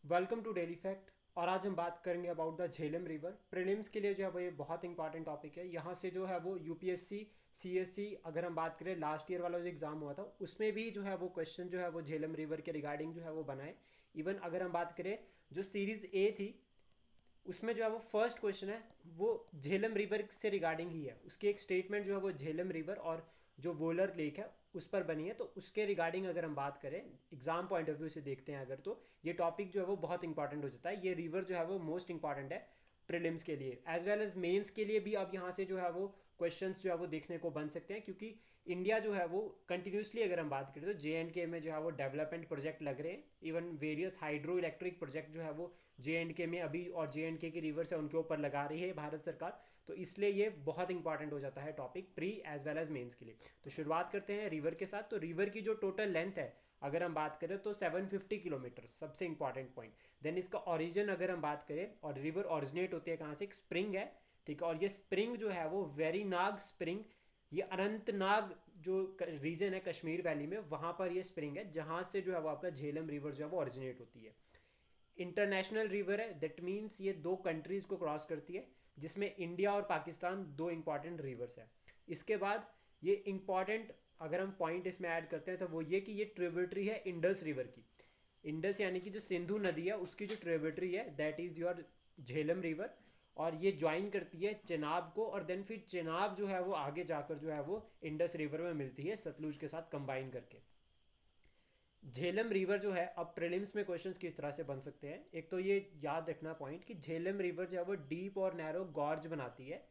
Welcome to daily fact. और आज हम बात करेंगे about the Jhelum river. Prelims के लिए जो है वो ये बहुत इंपॉर्टेंट टॉपिक है। यहाँ से जो है वो यूपीएससी सीएससी अगर हम बात करें लास्ट ईयर वाला जो एग्ज़ाम हुआ था उसमें भी जो है वो क्वेश्चन जो है वो झेलम रिवर के रिगार्डिंग जो है वो बनाए। इवन अगर हम बात करें जो सीरीज़ ए थी उसमें जो है वो फर्स्ट क्वेश्चन है वो झेलम रिवर से रिगार्डिंग ही है। उसकी एक स्टेटमेंट जो है वो झेलम रिवर और जो वोलर लेक है उस पर बनी है। तो उसके रिगार्डिंग अगर हम बात करें एग्जाम पॉइंट ऑफ व्यू से देखते हैं अगर, तो ये टॉपिक जो है वो बहुत इंपॉर्टेंट हो जाता है। ये रिवर जो है वो मोस्ट इंपॉर्टेंट है प्रीलिम्स के लिए एज वेल एज मेंस के लिए भी। अब यहाँ से जो है वो क्वेश्चंस जो है वो देखने को बन सकते हैं, क्योंकि इंडिया जो है वो कंटिन्यूसली अगर हम बात करें तो जे में जो है वो डेवलपमेंट प्रोजेक्ट लग रहे हैं। Even various hydro electric project जो है वो जे में अभी, और जे की रिवर्स है उनके ऊपर लगा रही है भारत सरकार। तो इसलिए ये बहुत इंपॉर्टेंट हो जाता है topic pre as well as mains के लिए। तो शुरुआत करते हैं रिवर के साथ। तो रिवर की जो टोटल लेंथ है अगर हम बात करें तो 750 किलोमीटर, सबसे इंपॉर्टेंट पॉइंट। देन इसका ओरिजिन अगर हम बात करें, और रिवर ओरिजिनेट होती है कहाँ से, एक स्प्रिंग है, ठीक है। और ये स्प्रिंग जो है वो वेरीनाग स्प्रिंग, ये अनंतनाग जो रीजन है कश्मीर वैली में, वहाँ पर ये स्प्रिंग है जहाँ से जो है वो आपका झेलम रिवर जो है वो ओरिजिनेट होती है। इंटरनेशनल रिवर है, दैट मीन्स ये दो कंट्रीज़ को क्रॉस करती है, जिसमें इंडिया और पाकिस्तान दो इंपॉर्टेंट रिवर्स है। इसके बाद ये इंपॉर्टेंट अगर हम पॉइंट इसमें ऐड करते हैं तो वो ये कि ये ट्रिब्यूटरी है इंडस रिवर की। इंडस यानी कि जो सिंधु नदी है उसकी जो ट्रिब्यूटरी है that is your Jhelum river. और ये ज्वाइन करती है चेनाब को, और देन फिर चेनाब जो है वो आगे जाकर जो है वो इंडस रिवर में मिलती है सतलुज के साथ कंबाइन करके। झेलम रिवर जो है, अब प्रीलिम्स में क्वेश्चंस किस तरह से बन सकते हैं, एक तो ये याद रखना पॉइंट कि झेलम रिवर जो है वो डीप और नैरो गॉर्ज बनाती है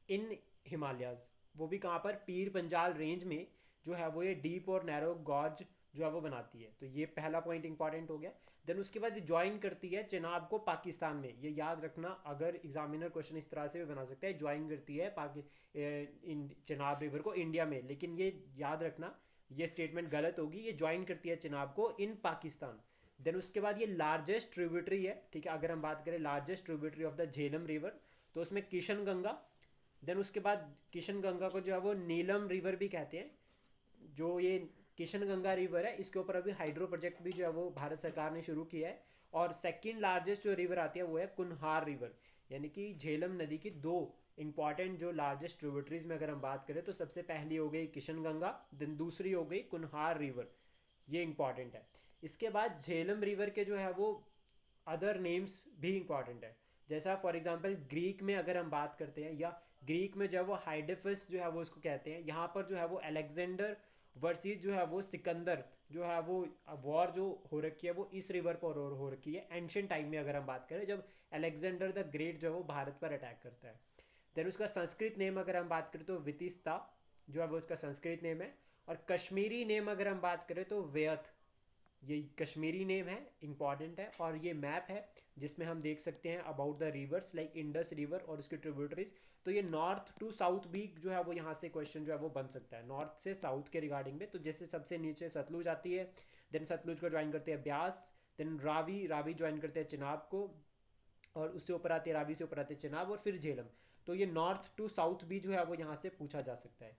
इन हिमालयाज। वो भी कहाँ पर, पीर पंजाल रेंज में जो है वो ये डीप और नैरो गॉर्ज जो है वो बनाती है। तो ये पहला पॉइंट इंपॉर्टेंट हो गया। देन उसके बाद ज्वाइन करती है चेनाब को पाकिस्तान में। ये याद रखना, अगर एग्जामिनर क्वेश्चन इस तरह से भी बना सकता है, ज्वाइन करती है चेनाब रिवर को इंडिया में, लेकिन ये याद रखना ये स्टेटमेंट गलत होगी। ये ज्वाइन करती है चेनाब को इन पाकिस्तान। देन उसके बाद ये लार्जेस्ट ट्रिब्यूटरी है, ठीक है। अगर हम बात करें largest tributary of the Jhelum river तो उसमें किशन गंगा। देन उसके बाद किशन गंगा को जो है वो नीलम रिवर भी कहते हैं। जो ये किशन गंगा रिवर है इसके ऊपर अभी हाइड्रो प्रोजेक्ट भी जो है वो भारत सरकार ने शुरू किया है। और सेकंड लार्जेस्ट जो रिवर आती है वो है कुनहार रिवर। यानी कि झेलम नदी की दो इंपॉर्टेंट जो लार्जेस्ट ट्रिब्यूटरीज में अगर हम बात करें तो सबसे पहली हो गई किशन गंगा, देन दूसरी हो गई कुनहार रिवर। ये इंपॉर्टेंट है। इसके बाद झेलम रिवर के जो है वो अदर नेम्स भी इंपॉर्टेंट है। जैसा फॉर एग्जांपल ग्रीक में अगर हम बात करते हैं, या ग्रीक में जो है वो हाइडेफस जो है वो उसको कहते हैं। यहाँ पर जो है वो अलेक्जेंडर वर्सेस जो है वो सिकंदर जो है वो वॉर जो हो रखी है वो इस रिवर पर हो रखी है एंशियंट टाइम में। अगर हम बात करें जब अलेक्जेंडर द ग्रेट जो है वो भारत पर अटैक करता है। देन उसका संस्कृत नेम अगर हम बात करें तो वितिस्ता जो है वो उसका संस्कृत नेम है। और कश्मीरी नेम अगर हम बात करें तो वेयत, ये कश्मीरी नेम है, इंपॉर्टेंट है। और ये मैप है जिसमें हम देख सकते हैं about the reverse like Indus river और उसके ट्रिब्यूटरीज। तो ये नॉर्थ टू साउथ भी जो है वो यहाँ से क्वेश्चन जो है वो बन सकता है, नॉर्थ से साउथ के रिगार्डिंग में। तो जैसे सबसे नीचे सतलुज आती है, देन सतलुज को ज्वाइन करते हैं ब्यास, देन रावी, रावी ज्वाइन करते हैं चिनाब को, और उससे ऊपर आते हैं रावी, से ऊपर आते हैं चिनाब, और फिर झेलम। तो ये नॉर्थ टू साउथ भी जो है वो यहाँ से पूछा जा सकता है।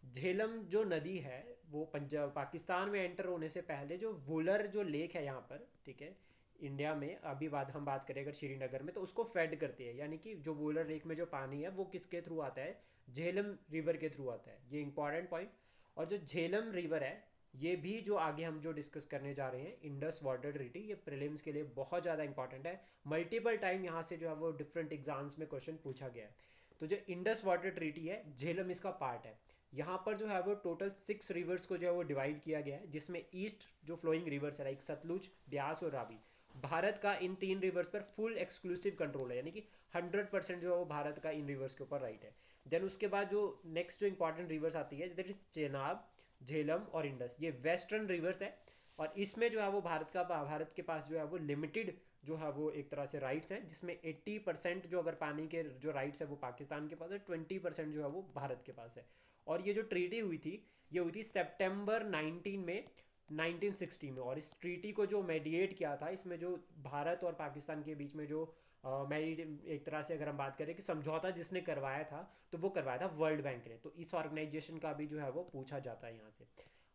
झेलम जो नदी है वो पंजाब पाकिस्तान में एंटर होने से पहले जो वुलर जो लेक है यहाँ पर, ठीक है, इंडिया में अभी बाद हम बात करें अगर श्रीनगर में, तो उसको फेड करती है। यानी कि जो वुलर लेक में जो पानी है वो किसके थ्रू आता है, झेलम रिवर के थ्रू आता है। ये इंपॉर्टेंट पॉइंट। और जो झेलम रिवर है ये भी जो आगे हम जो डिस्कस करने जा रहे हैं इंडस वाटर ट्रीटी, ये प्रीलिम्स के लिए बहुत ज़्यादा इंपॉर्टेंट है। मल्टीपल टाइम यहाँ से जो है वो डिफरेंट एग्जाम्स में क्वेश्चन पूछा गया है। तो जो इंडस वाटर ट्रीटी है झेलम इसका पार्ट है। यहाँ पर जो है वो टोटल 6 रिवर्स को जो है वो डिवाइड किया गया है, जिसमें ईस्ट जो फ्लोइंग रिवर्स है लाइक सतलुज, ब्यास और रावी, भारत का इन 3 रिवर्स पर फुल एक्सक्लूसिव कंट्रोल है। यानी कि 100% जो है वो भारत का इन रिवर्स के ऊपर राइट है। देन उसके बाद जो नेक्स्ट जो इंपॉर्टेंट रिवर्स आती है दैट इज चेनाब, झेलम और इंडस, ये वेस्टर्न रिवर्स है। और इसमें जो है वो भारत के पास जो है वो लिमिटेड जो है वो एक तरह से राइट्स हैं, जिसमें 80% जो अगर पानी के जो राइट्स है वो पाकिस्तान के पास है, 20% जो है वो भारत के पास है। और ये जो ट्रीटी हुई थी ये हुई थी सितंबर 19 में 1960 में। और इस ट्रीटी को जो मेडिएट किया था, इसमें जो भारत और पाकिस्तान के बीच में जो एक तरह से अगर हम बात करें कि समझौता जिसने करवाया था तो वो करवाया था वर्ल्ड बैंक ने। तो इस ऑर्गेनाइजेशन का भी जो है वो पूछा जाता है यहाँ से।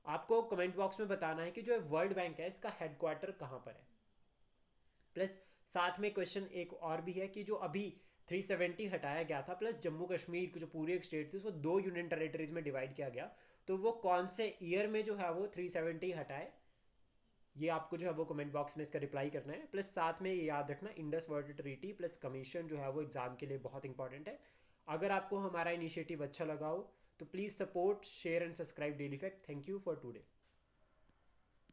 आपको कमेंट बॉक्स में बताना है कि जो वर्ल्ड बैंक है इसका हेडक्वार्टर कहाँ पर है। प्लस साथ में क्वेश्चन एक और भी है कि जो अभी 370 हटाया गया था प्लस जम्मू कश्मीर की जो पूरी एक स्टेट थी उसको 2 यूनियन टेरिटरीज में डिवाइड किया गया, तो वो कौन से ईयर में जो है वो 370 हटाए, ये आपको जो है वो कमेंट बॉक्स में इसका रिप्लाई करना है। प्लस साथ में ये याद रखना Indus water treaty plus commission जो है वो एग्जाम के लिए बहुत इंपॉर्टेंट है। अगर आपको हमारा इनिशिएटिव अच्छा लगा हो तो please support share and subscribe daily fact. Thank you for today.